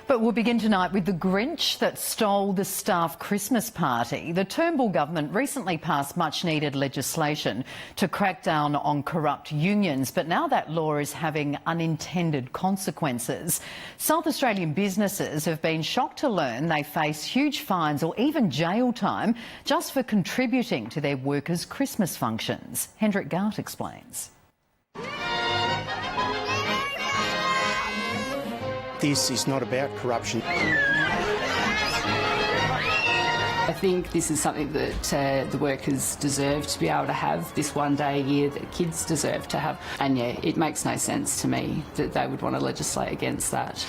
But we'll begin tonight with the Grinch that stole the staff Christmas party. The Turnbull government recently passed much-needed legislation to crack down on corrupt unions, but now that law is having unintended consequences. South Australian businesses have been shocked to learn they face huge fines or even jail time just for contributing to their workers' Christmas functions. Hendrik Gart explains. This is not about corruption. I think this is something that the workers deserve to be able to have, this one day a year that kids deserve to have. And yeah, it makes no sense to me that they would want to legislate against that.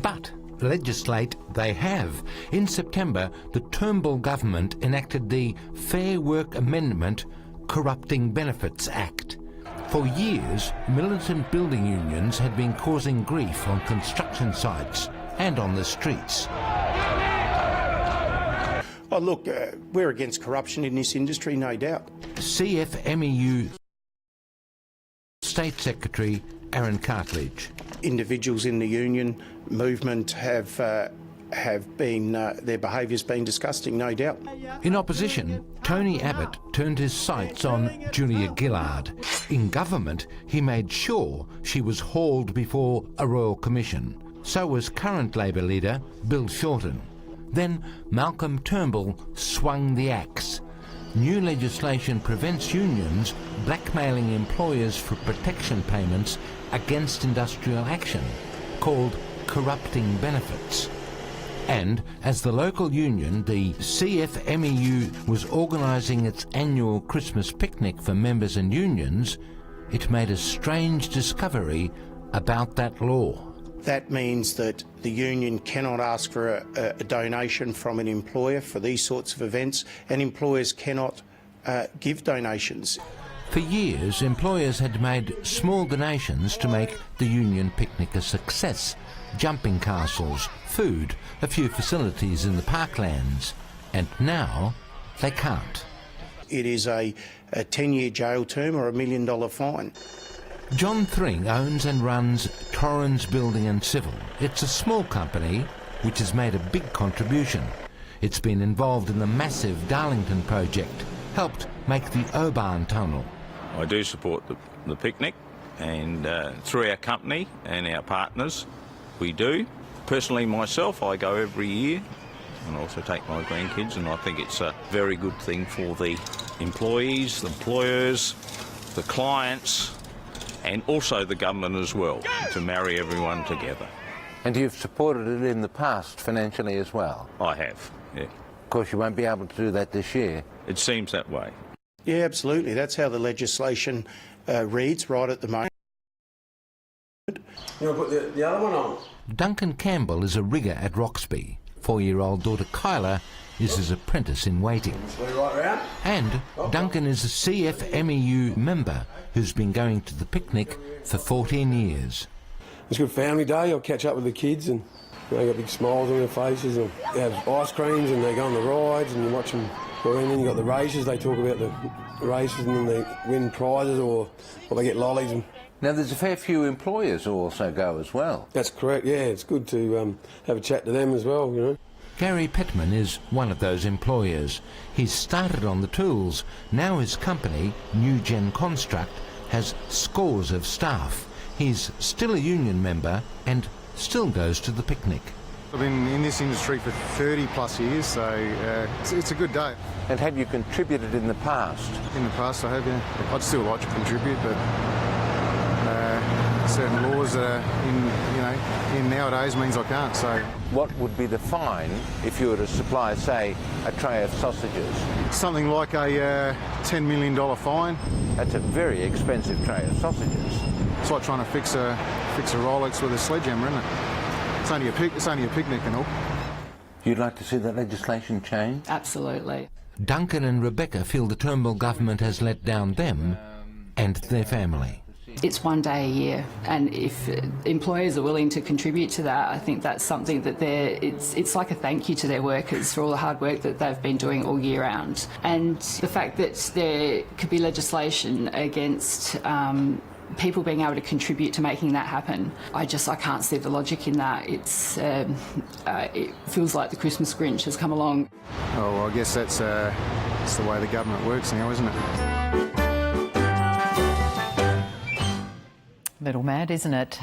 But legislate they have. In September, the Turnbull government enacted the Fair Work Amendment Corrupting Benefits Act. For years, militant building unions had been causing grief on construction sites and on the streets. Oh, look, we're against corruption in this industry, no doubt. CFMEU State Secretary Aaron Cartledge. Individuals in the union movement have been, their behaviour's been disgusting, no doubt. In opposition, Tony Abbott turned his sights on Julia Gillard. In government, he made sure she was hauled before a royal commission. So was current Labor leader Bill Shorten. Then Malcolm Turnbull swung the axe. New legislation prevents unions blackmailing employers for protection payments against industrial action, called corrupting benefits. And as the local union, the CFMEU, was organising its annual Christmas picnic for members and unions, it made a strange discovery about that law. That means that the union cannot ask for a donation from an employer for these sorts of events, and employers cannot give donations. For years, employers had made small donations to make the union picnic a success. Jumping castles, food, a few facilities in the parklands. And now they can't. It is a 10-year jail term or $1 million fine. John Thring owns and runs Torrens Building and Civil. It's a small company which has made a big contribution. It's been involved in the massive Darlington project, helped make the Oban Tunnel. I do support the picnic, and through our company and our partners, we do. Personally, myself, I go every year and also take my grandkids, and I think it's a very good thing for the employees, the employers, the clients, and also the government as well, to marry everyone together. And you've supported it in the past financially as well? I have, yeah. Of course, you won't be able to do that this year. It seems that way. Yeah, absolutely. That's how the legislation reads right at the moment. You want to put the other one on? Duncan Campbell is a rigger at Roxby. 4-year-old daughter Kyla is his apprentice in waiting. And Duncan is a CFMEU member who's been going to the picnic for 14 years. It's a good family day. I'll catch up with the kids, and they got big smiles on their faces, and they have ice creams, and they go on the rides, and you watch them. And then you got the races. They talk about the races, and then they win prizes or they get lollies. And now, there's a fair few employers who also go as well. that's correct, yeah. It's good to have a chat to them as well, you know. Gary Pittman is one of those employers. He's started on the tools. Now his company, New Gen Construct, has scores of staff. He's still a union member and still goes to the picnic. I've been in this industry for 30 plus years, so it's a good day. And have you contributed in the past? In the past I have, yeah. I'd still like to contribute, but certain laws that are in nowadays means I can't. So What would be the fine if you were to supply, say, a tray of sausages? something like a $10 million fine. That's a very expensive tray of sausages. It's like trying to fix a Rolex with a sledgehammer, isn't it? It's only a picnic and all. You'd like to see that legislation change? Absolutely. Duncan and Rebecca feel the Turnbull government has let down them and their family. It's one day a year, and if employers are willing to contribute to that, I think that's something that it's like a thank you to their workers for all the hard work that they've been doing all year round. And the fact that there could be legislation against people being able to contribute to making that happen. I can't see the logic in that. It feels like the Christmas Grinch has come along. Oh, well, I guess that's the way the government works now, isn't it? Little mad, isn't it?